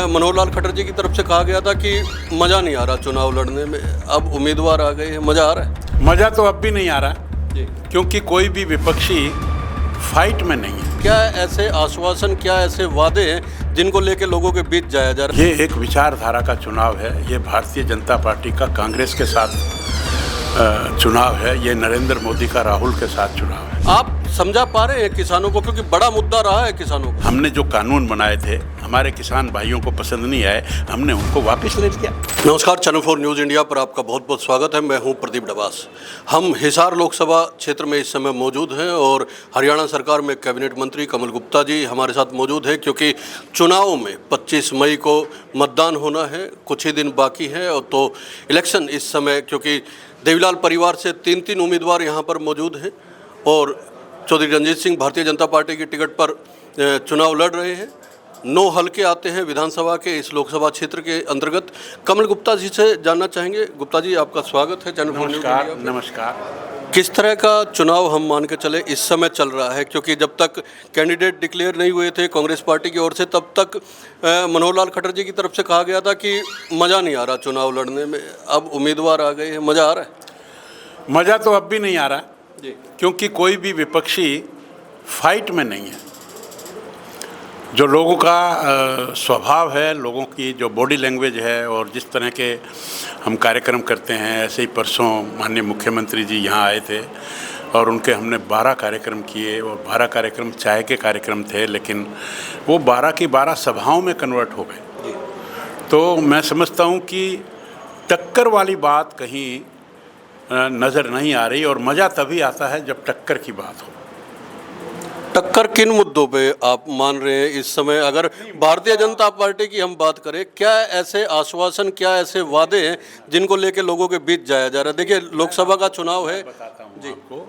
मनोहर लाल खट्टर जी की तरफ से कहा गया था कि मज़ा नहीं आ रहा चुनाव लड़ने में, अब उम्मीदवार आ गए हैं, मज़ा आ रहा है? मज़ा तो अब भी नहीं आ रहा जी। क्योंकि कोई भी विपक्षी फाइट में नहीं है। क्या ऐसे आश्वासन, क्या ऐसे वादे हैं जिनको लेके लोगों के बीच जाया जा रहा है? ये एक विचारधारा का चुनाव है। ये भारतीय जनता पार्टी का कांग्रेस के साथ चुनाव है। ये नरेंद्र मोदी का राहुल के साथ चुनाव है। आप समझा पा रहे हैं किसानों को, क्योंकि बड़ा मुद्दा रहा है किसानों को। हमने जो कानून बनाए थे हमारे किसान भाइयों को पसंद नहीं आए, हमने उनको वापस ले लिया। नमस्कार, चैनल 4 न्यूज़ इंडिया पर आपका बहुत बहुत स्वागत है। मैं हूं प्रदीप डबास। हम हिसार लोकसभा क्षेत्र में इस समय मौजूद हैं और हरियाणा सरकार में कैबिनेट मंत्री कमल गुप्ता जी हमारे साथ मौजूद हैं, क्योंकि चुनाव में 25 मई को मतदान होना है, कुछ ही दिन बाकी है। और तो इलेक्शन इस समय, क्योंकि देवीलाल परिवार से 3 उम्मीदवार यहाँ पर मौजूद हैं और चौधरी रणजीत सिंह भारतीय जनता पार्टी की टिकट पर चुनाव लड़ रहे हैं। 9 हल्के आते हैं विधानसभा के इस लोकसभा क्षेत्र के अंतर्गत। कमल गुप्ता जी से जानना चाहेंगे। गुप्ता जी, आपका स्वागत है चैनल 4 न्यूज़ इंडिया पे। नमस्कार। किस तरह का चुनाव हम मान के चले इस समय चल रहा है, क्योंकि जब तक कैंडिडेट डिक्लेयर नहीं हुए थे कांग्रेस पार्टी की ओर से, तब तक मनोहर लाल खट्टर जी की तरफ से कहा गया था कि मज़ा नहीं आ रहा चुनाव लड़ने में, अब उम्मीदवार आ गए हैं, मज़ा आ रहा है? मज़ा तो अब भी नहीं आ रहा जी। क्योंकि कोई भी विपक्षी फाइट में नहीं है। जो लोगों का स्वभाव है, लोगों की जो बॉडी लैंग्वेज है और जिस तरह के हम कार्यक्रम करते हैं, ऐसे ही परसों माननीय मुख्यमंत्री जी यहाँ आए थे और उनके हमने 12 कार्यक्रम किए और 12 कार्यक्रम चाय के कार्यक्रम थे, लेकिन वो 12 की 12 सभाओं में कन्वर्ट हो गए। तो मैं समझता हूँ कि टक्कर वाली बात कहीं नज़र नहीं आ रही और मज़ा तभी आता है जब टक्कर की बात हो। टक्कर किन मुद्दों पे आप मान रहे हैं इस समय? अगर भारतीय जनता पार्टी की हम बात करें, क्या ऐसे आश्वासन, क्या ऐसे वादे हैं जिनको लेके लोगों के बीच जाया जा रहा है? देखिए, लोकसभा का चुनाव है। बताता हूँ जी आपको,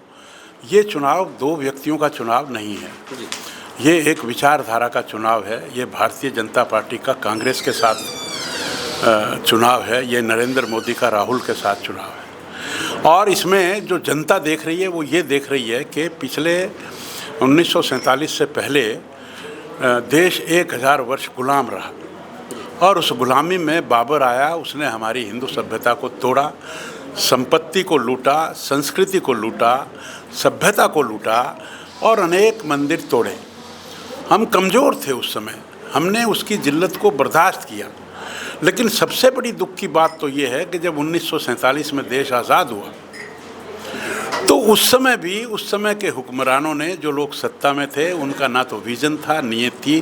ये चुनाव 2 व्यक्तियों का चुनाव नहीं है। जी। ये एक विचारधारा का चुनाव है। ये भारतीय जनता पार्टी का कांग्रेस के साथ चुनाव है। ये नरेंद्र मोदी का राहुल के साथ चुनाव है। और इसमें जो जनता देख रही है वो ये देख रही है कि पिछले 1947 से पहले देश 1000 वर्ष गुलाम रहा और उस गुलामी में बाबर आया, उसने हमारी हिंदू सभ्यता को तोड़ा, संपत्ति को लूटा, संस्कृति को लूटा, सभ्यता को लूटा और अनेक मंदिर तोड़े। हम कमज़ोर थे उस समय, हमने उसकी जिल्लत को बर्दाश्त किया। लेकिन सबसे बड़ी दुख की बात तो ये है कि जब 1947 में देश आज़ाद हुआ तो उस समय भी उस समय के हुक्मरानों ने, जो लोग सत्ता में थे, उनका ना तो विजन था, नीयत थी,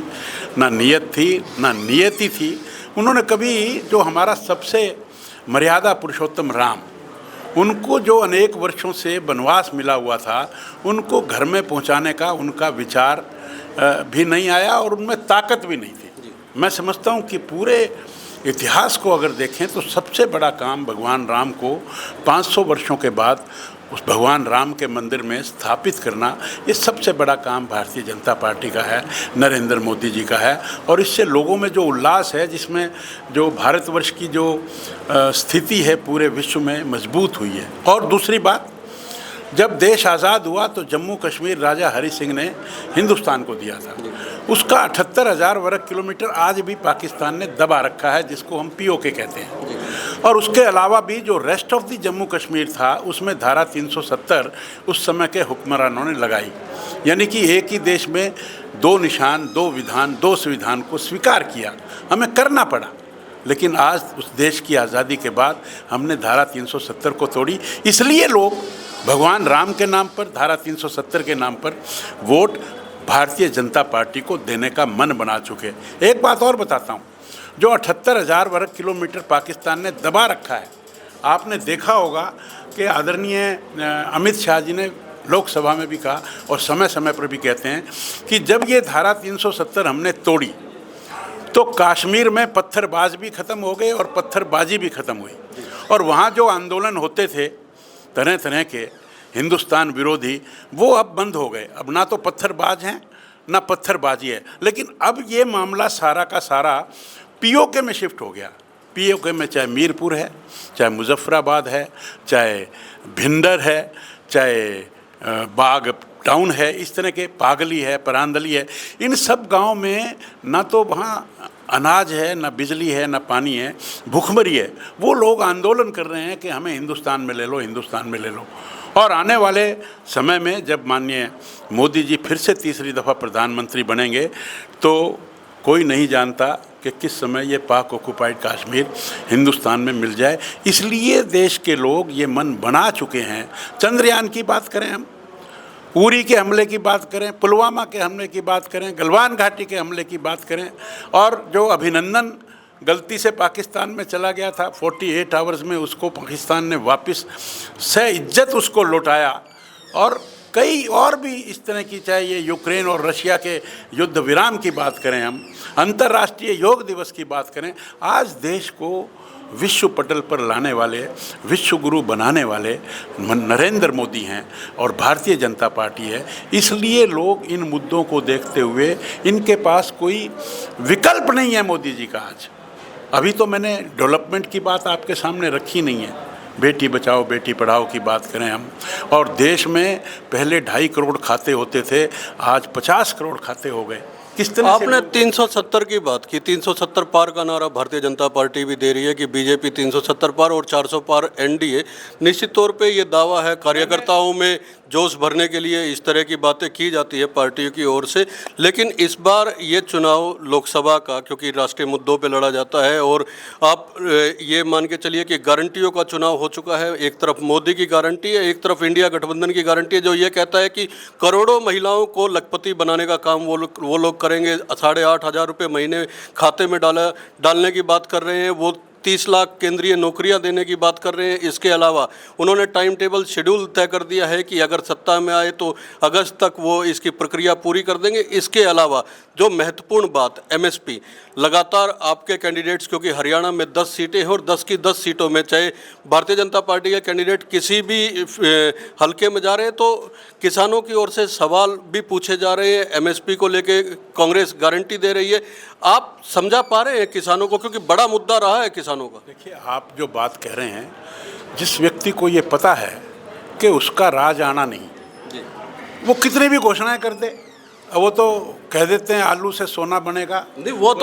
ना नियति थी। उन्होंने कभी जो हमारा सबसे मर्यादा पुरुषोत्तम राम, उनको जो अनेक वर्षों से वनवास मिला हुआ था, उनको घर में पहुंचाने का उनका विचार भी नहीं आया और उनमें ताकत भी नहीं थी। मैं समझता हूं कि पूरे इतिहास को अगर देखें तो सबसे बड़ा काम भगवान राम को 500 वर्षों के बाद उस भगवान राम के मंदिर में स्थापित करना, ये सबसे बड़ा काम भारतीय जनता पार्टी का है, नरेंद्र मोदी जी का है। और इससे लोगों में जो उल्लास है, जिसमें जो भारतवर्ष की जो स्थिति है पूरे विश्व में मजबूत हुई है। और दूसरी बात, जब देश आज़ाद हुआ तो जम्मू कश्मीर राजा हरि सिंह ने हिंदुस्तान को दिया था। उसका 78,000 वर्ग किलोमीटर आज भी पाकिस्तान ने दबा रखा है, जिसको हम POK कहते हैं। और उसके अलावा भी जो rest of the Jammu Kashmir था, उसमें धारा 370 उस समय के हुक्मरानों ने लगाई। यानी कि एक ही देश में 2 निशान, 2 विधान, 2 संविधान को स्वीकार किया। हमें करना पड़ा, लेकिन आज उस देश की आज़ादी के बाद हमने धारा 370 को तोड़ी। इसलिए लोग भगवान राम के नाम पर, धारा 370 के नाम पर वोट भारतीय जनता पार्टी को देने का मन बना चुके। एक बात और बताता हूँ, जो 78,000 वर्ग किलोमीटर पाकिस्तान ने दबा रखा है, आपने देखा होगा कि आदरणीय अमित शाह जी ने लोकसभा में भी कहा और समय समय पर भी कहते हैं कि जब ये धारा 370 हमने तोड़ी तो कश्मीर में पत्थरबाज भी ख़त्म हो गए और पत्थरबाजी भी ख़त्म हुई। और वहाँ जो आंदोलन होते थे तरह तरह के हिंदुस्तान विरोधी, वो अब बंद हो गए। अब ना तो पत्थरबाज हैं ना पत्थरबाजी है। लेकिन अब ये मामला सारा का सारा POK में शिफ्ट हो गया। POK में चाहे मीरपुर है, चाहे मुजफ्फराबाद है, चाहे भिंडर है, चाहे बाग टाउन है, इस तरह के पागली है, परांदली है, इन सब गांव में ना तो वहाँ अनाज है, ना बिजली है, ना पानी है, भूखमरी है, वो लोग आंदोलन कर रहे हैं कि हमें हिंदुस्तान में ले लो, हिंदुस्तान में ले लो। और आने वाले समय में जब माननीय मोदी जी फिर से तीसरी दफ़ा प्रधानमंत्री बनेंगे तो कोई नहीं जानता कि किस समय ये पाक ऑक्युपाइड कश्मीर हिंदुस्तान में मिल जाए। इसलिए देश के लोग ये मन बना चुके हैं। चंद्रयान की बात करें हम, उरी के हमले की बात करें, पुलवामा के हमले की बात करें, गलवान घाटी के हमले की बात करें, और जो अभिनंदन गलती से पाकिस्तान में चला गया था 48 आवर्स में, उसको पाकिस्तान ने वापस से इज्जत उसको लौटाया। और कई और भी इस तरह की, चाहे ये यूक्रेन और रशिया के युद्ध विराम की बात करें, हम अंतर्राष्ट्रीय योग दिवस की बात करें, आज देश को विश्व पटल पर लाने वाले, विश्व गुरु बनाने वाले नरेंद्र मोदी हैं और भारतीय जनता पार्टी है। इसलिए लोग इन मुद्दों को देखते हुए, इनके पास कोई विकल्प नहीं है मोदी जी का। आज अभी तो मैंने डेवलपमेंट की बात आपके सामने रखी नहीं है, बेटी बचाओ बेटी पढ़ाओ की बात करें हम, और देश में पहले 2.5 करोड़ खाते होते थे, आज 50 करोड़ खाते हो गए। किस तरह आपने 370 की बात की, 370 पार का नारा भारतीय जनता पार्टी भी दे रही है कि बीजेपी 370 पार और 400 पार एनडीए। निश्चित तौर पे ये दावा है, कार्यकर्ताओं में जोश भरने के लिए इस तरह की बातें की जाती है पार्टियों की ओर से। लेकिन इस बार ये चुनाव लोकसभा का, क्योंकि राष्ट्रीय मुद्दों पे लड़ा जाता है, और आप ये मान के चलिए कि गारंटियों का चुनाव हो चुका है। एक तरफ मोदी की गारंटी है, एक तरफ इंडिया गठबंधन की गारंटी है, जो ये कहता है कि करोड़ों महिलाओं को लखपति बनाने का काम वो लोग करेंगे। 8,500 रुपये महीने खाते में डालने की बात कर रहे हैं। वो 30 लाख केंद्रीय नौकरियां देने की बात कर रहे हैं। इसके अलावा उन्होंने टाइम टेबल शेड्यूल तय कर दिया है कि अगर सत्ता में आए तो अगस्त तक वो इसकी प्रक्रिया पूरी कर देंगे। इसके अलावा जो महत्वपूर्ण बात, एमएसपी, लगातार आपके कैंडिडेट्स, क्योंकि हरियाणा में 10 सीटें हैं और 10 की 10 सीटों में चाहे भारतीय जनता पार्टी के कैंडिडेट किसी भी हल्के में जा रहे हैं तो किसानों की ओर से सवाल भी पूछे जा रहे हैं। एमएसपी को लेके कांग्रेस गारंटी दे रही है। आप समझा पा रहे हैं किसानों को, क्योंकि बड़ा मुद्दा रहा है किसानों का। देखिए, आप जो बात कह रहे हैं, जिस व्यक्ति को ये पता है कि उसका राज आना नहीं, वो कितनी भी घोषणाएं कर दे, वो तो कह देते हैं आलू से सोना बनेगा। नहीं, वो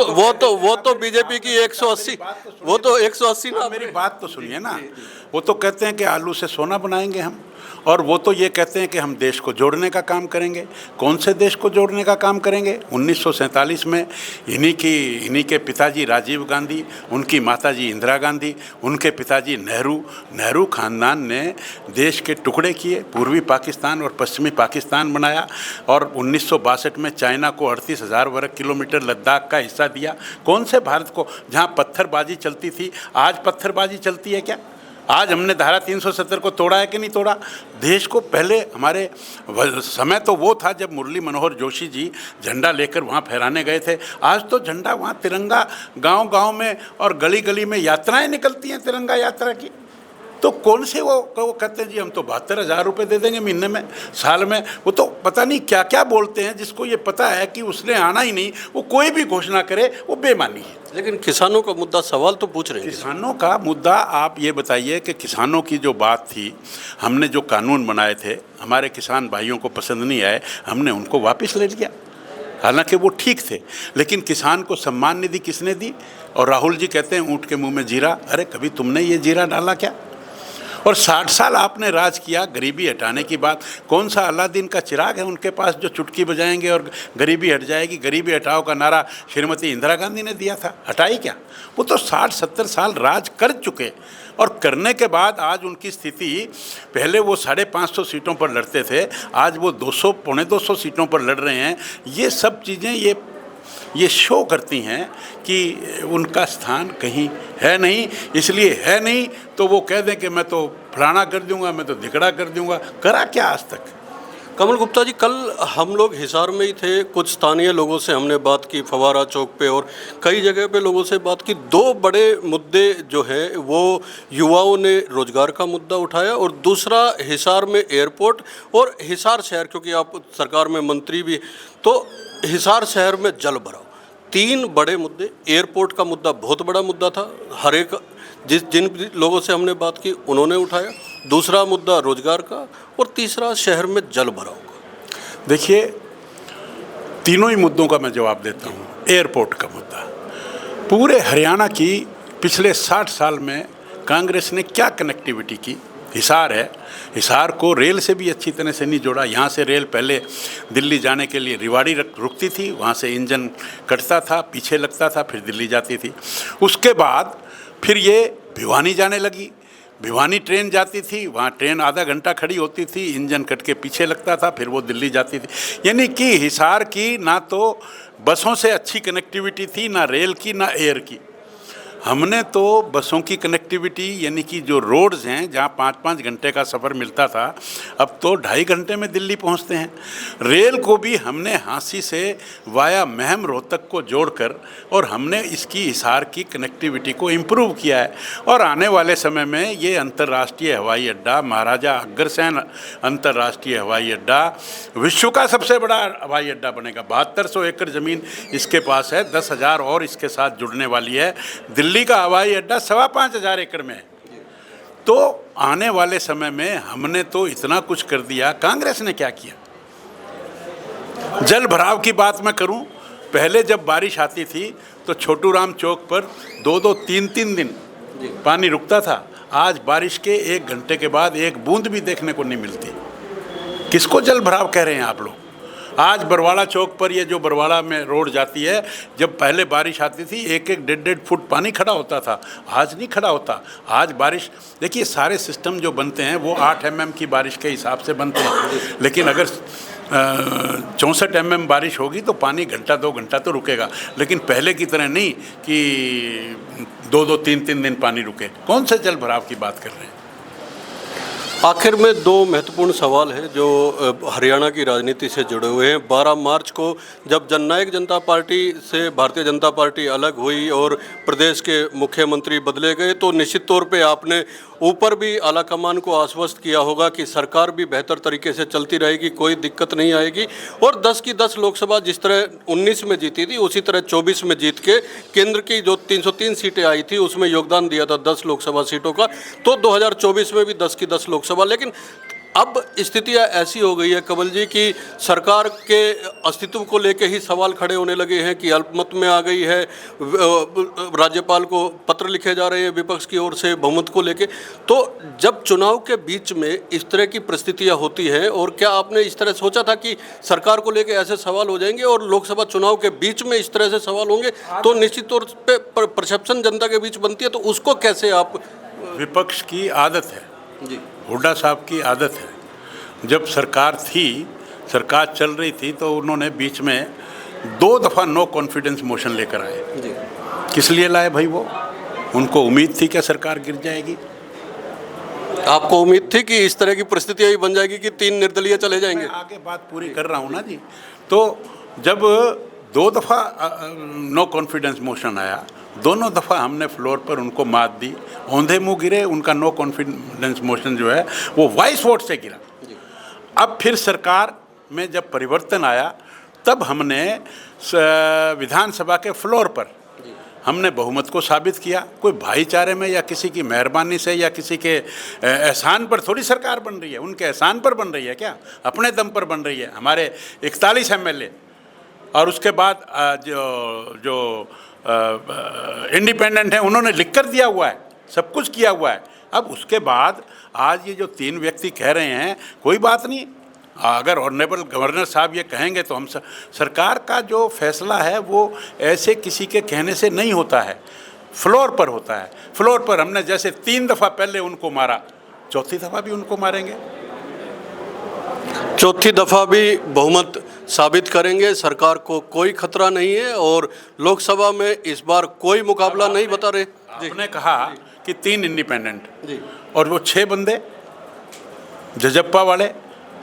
तो बीजेपी की 180, वो तो 180 ना। मेरी बात तो सुनिए ना, वो तो कहते हैं कि आलू से सोना बनाएंगे हम, और वो तो ये कहते हैं कि हम देश को जोड़ने का काम करेंगे। कौन से देश को जोड़ने का काम करेंगे? 1947 में इन्हीं के पिताजी राजीव गांधी, उनकी माताजी इंदिरा गांधी, उनके पिताजी नेहरू खानदान ने देश के टुकड़े किए, पूर्वी पाकिस्तान और पश्चिमी पाकिस्तान बनाया, और 1962 में चाइना को 38,000 वर्ग किलोमीटर लद्दाख का हिस्सा दिया। कौन से भारत को, जहाँ पत्थरबाजी चलती थी, आज पत्थरबाजी चलती है क्या? आज हमने धारा 370 को तोड़ा है कि नहीं तोड़ा? देश को पहले, हमारे समय तो वो था जब मुरली मनोहर जोशी जी झंडा लेकर वहाँ फहराने गए थे। आज तो झंडा वहाँ, तिरंगा गांव-गांव में और गली-गली में यात्राएं निकलती हैं तिरंगा यात्रा की। तो कौन से वो कहते हैं जी हम तो 72,000 रुपये दे देंगे महीने में, साल में। वो तो पता नहीं क्या क्या बोलते हैं, जिसको ये पता है कि उसने आना ही नहीं, वो कोई भी घोषणा करे वो बेमानी है। लेकिन किसानों का मुद्दा, सवाल तो पूछ रहे हैं। किसानों का मुद्दा, आप ये बताइए कि किसानों की जो बात थी, हमने जो कानून बनाए थे, हमारे किसान भाइयों को पसंद नहीं आए, हमने उनको वापस ले लिया। हालांकि वो ठीक थे, लेकिन किसान को सम्मान निधि किसने दी? और राहुल जी कहते हैं ऊँट के मुँह में जीरा। अरे कभी तुमने ये जीरा डाला क्या? और 60 साल आपने राज किया, गरीबी हटाने की बात, कौन सा अलादीन का चिराग है उनके पास जो चुटकी बजाएंगे और गरीबी हट जाएगी? गरीबी हटाओ का नारा श्रीमती इंदिरा गांधी ने दिया था, हटाई क्या? वो तो 60-70 साल राज कर चुके, और करने के बाद आज उनकी स्थिति, पहले वो 550 सीटों पर लड़ते थे, आज वो 200, पौने 200 सीटों पर लड़ रहे हैं। ये सब चीज़ें ये शो करती हैं कि उनका स्थान कहीं है नहीं। इसलिए है नहीं तो वो कह दें कि मैं तो फलाना कर दूंगा, मैं तो धिकड़ा कर दूंगा। करा क्या आज तक? कमल गुप्ता जी, कल हम लोग हिसार में ही थे, कुछ स्थानीय लोगों से हमने बात की, फवारा चौक पे और कई जगह पे लोगों से बात की। 2 बड़े मुद्दे जो है वो युवाओं ने रोजगार का मुद्दा उठाया, और दूसरा हिसार में एयरपोर्ट और हिसार शहर, क्योंकि आप सरकार में मंत्री भी, तो हिसार शहर में जल भराव। 3 बड़े मुद्दे। एयरपोर्ट का मुद्दा बहुत बड़ा मुद्दा था, हर एक जिन लोगों से हमने बात की उन्होंने उठाया। दूसरा मुद्दा रोजगार का, और तीसरा शहर में जल भराव का। देखिए, तीनों ही मुद्दों का मैं जवाब देता हूँ। एयरपोर्ट का मुद्दा, पूरे हरियाणा की पिछले 60 साल में कांग्रेस ने क्या कनेक्टिविटी की। हिसार है, हिसार को रेल से भी अच्छी तरह से नहीं जोड़ा। यहाँ से रेल पहले दिल्ली जाने के लिए रिवाड़ी रुकती थी, वहाँ से इंजन कटता था, पीछे लगता था, फिर दिल्ली जाती थी। उसके बाद फिर ये भिवानी जाने लगी, भिवानी ट्रेन जाती थी, वहाँ ट्रेन आधा घंटा खड़ी होती थी, इंजन कट के पीछे लगता था, फिर वो दिल्ली जाती थी। यानी कि हिसार की ना तो बसों से अच्छी कनेक्टिविटी थी, ना रेल की, ना एयर की। हमने तो बसों की कनेक्टिविटी यानी कि जो रोड्स हैं जहाँ 5-5 घंटे का सफ़र मिलता था, अब तो 2.5 घंटे में दिल्ली पहुँचते हैं। रेल को भी हमने हांसी से वाया महम रोहतक को जोड़कर और हमने इसकी हिसार की कनेक्टिविटी को इम्प्रूव किया है। और आने वाले समय में ये अंतर्राष्ट्रीय हवाई अड्डा, महाराजा अग्रसेन अंतर्राष्ट्रीय हवाई अड्डा विश्व का सबसे बड़ा हवाई अड्डा बनेगा। 7200 एकड़ ज़मीन इसके पास है, 10,000 और इसके साथ जुड़ने वाली है। दिल्ली का हवाई अड्डा 5,500 एकड़ में है। तो आने वाले समय में हमने तो इतना कुछ कर दिया। कांग्रेस ने क्या किया? जल भराव की बात मैं करूं, पहले जब बारिश आती थी तो छोटू राम चौक पर 2-2, 3-3 दिन पानी रुकता था। आज बारिश के 1 घंटे के बाद एक बूंद भी देखने को नहीं मिलती। किसको जल भराव कह रहे हैं आप लोग? आज बरवाड़ा चौक पर ये जो बरवाड़ा में रोड जाती है, जब पहले बारिश आती थी 1-1, 1.5 फुट पानी खड़ा होता था, आज नहीं खड़ा होता। आज बारिश, देखिए सारे सिस्टम जो बनते हैं वो 8 mm की बारिश के हिसाब से बनते हैं, लेकिन अगर 64 mm बारिश होगी तो पानी घंटा 2 घंटा तो रुकेगा। लेकिन पहले की तरह नहीं कि 2-2, 3-3 दिन पानी रुके। कौन से जल भराव की बात कर रहे हैं? आखिर में 2 महत्वपूर्ण सवाल हैं जो हरियाणा की राजनीति से जुड़े हुए हैं। 12 मार्च को जब जननायक जनता पार्टी से भारतीय जनता पार्टी अलग हुई और प्रदेश के मुख्यमंत्री बदले गए, तो निश्चित तौर पे आपने ऊपर भी आलाकमान को आश्वस्त किया होगा कि सरकार भी बेहतर तरीके से चलती रहेगी, कोई दिक्कत नहीं आएगी। और 10 की 10 लोकसभा जिस तरह 19 में जीती थी, उसी तरह 24 में जीत के केंद्र की जो 303 सीटें आई थी उसमें योगदान दिया था 10 लोकसभा सीटों का। तो 2024 में भी 10 की 10 लोकसभा। लेकिन अब स्थितियाँ ऐसी हो गई है कमल जी कि सरकार के अस्तित्व को लेके ही सवाल खड़े होने लगे हैं कि अल्पमत में आ गई है। राज्यपाल को पत्र लिखे जा रहे हैं विपक्ष की ओर से बहुमत को लेके। तो जब चुनाव के बीच में इस तरह की परिस्थितियाँ होती हैं, और क्या आपने इस तरह सोचा था कि सरकार को लेके ऐसे सवाल हो जाएंगे और लोकसभा चुनाव के बीच में इस तरह से सवाल होंगे, तो निश्चित तौर पर परसेप्शन जनता के बीच बनती है, तो उसको कैसे आप? विपक्ष की आदत है जी, हुड्डा साहब की आदत है। जब सरकार थी, सरकार चल रही थी, तो उन्होंने बीच में 2 दफ़ा नो कॉन्फिडेंस मोशन लेकर आए। जी, किस लिए लाए भाई? वो उनको उम्मीद थी क्या सरकार गिर जाएगी? आपको उम्मीद थी कि इस तरह की परिस्थितियाँ ही बन जाएगी कि 3 निर्दलीय चले जाएंगे? मैं आगे बात पूरी कर रहा हूँ ना जी। तो जब 2 दफ़ा नो कॉन्फिडेंस मोशन आया, दोनों दफ़ा हमने फ्लोर पर उनको मात दी, औंधे मुँह गिरे। उनका नो कॉन्फिडेंस मोशन जो है वो वॉइस वोट से गिरा। अब फिर सरकार में जब परिवर्तन आया, तब हमने विधानसभा के फ्लोर पर हमने बहुमत को साबित किया। कोई भाईचारे में या किसी की मेहरबानी से या किसी के एहसान पर थोड़ी सरकार बन रही है। उनके एहसान पर बन रही है क्या? अपने दम पर बन रही है। हमारे 41 MLA और उसके बाद जो इंडिपेंडेंट हैं उन्होंने लिख कर दिया हुआ है, सब कुछ किया हुआ है। अब उसके बाद आज ये जो 3 व्यक्ति कह रहे हैं, कोई बात नहीं। अगर ऑनरेबल गवर्नर साहब ये कहेंगे तो हम सरकार का जो फैसला है वो ऐसे किसी के कहने से नहीं होता है, फ्लोर पर होता है। फ्लोर पर हमने जैसे 3 दफ़ा पहले उनको मारा, चौथी दफ़ा भी उनको मारेंगे। चौथी दफ़ा भी बहुमत साबित करेंगे। सरकार को कोई खतरा नहीं है और लोकसभा में इस बार कोई मुकाबला नहीं बता रहे। आपने कहा कि 3 इंडिपेंडेंट और वो 6 बंदे जजप्पा वाले,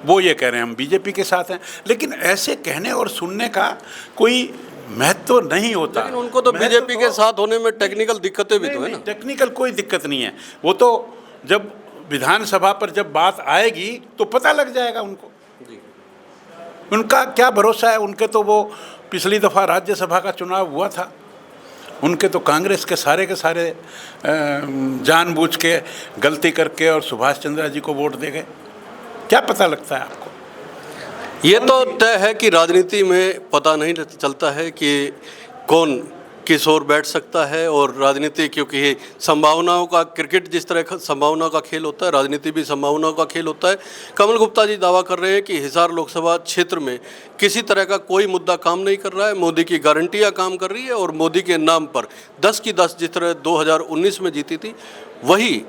वो ये कह रहे हैं हम बीजेपी के साथ हैं। लेकिन ऐसे कहने और सुनने का कोई महत्व नहीं होता। लेकिन उनको तो बीजेपी के साथ होने में टेक्निकल दिक्कतें भी तो है ना? टेक्निकल कोई दिक्कत नहीं है। वो तो जब विधानसभा पर जब बात आएगी तो पता लग जाएगा उनको। उनका क्या भरोसा है? उनके तो वो पिछली दफ़ा राज्यसभा का चुनाव हुआ था, उनके तो कांग्रेस के सारे जानबूझ के गलती करके और सुभाष चंद्रा जी को वोट दे गए। क्या पता लगता है आपको? ये तो तय है कि राजनीति में पता नहीं चलता है कि कौन किस ओर बैठ सकता है। और राजनीति, क्योंकि ये संभावनाओं का, क्रिकेट जिस तरह का संभावनाओं का खेल होता है, राजनीति भी संभावनाओं का खेल होता है। कमल गुप्ता जी दावा कर रहे हैं कि हिसार लोकसभा क्षेत्र में किसी तरह का कोई मुद्दा काम नहीं कर रहा है, मोदी की गारंटियां काम कर रही है और मोदी के नाम पर 10 की 10 जिस तरह 2019 में जीती थी, वही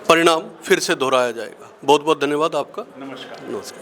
परिणाम फिर से दोहराया जाएगा। बहुत बहुत धन्यवाद आपका। नमस्कार। नमस्कार।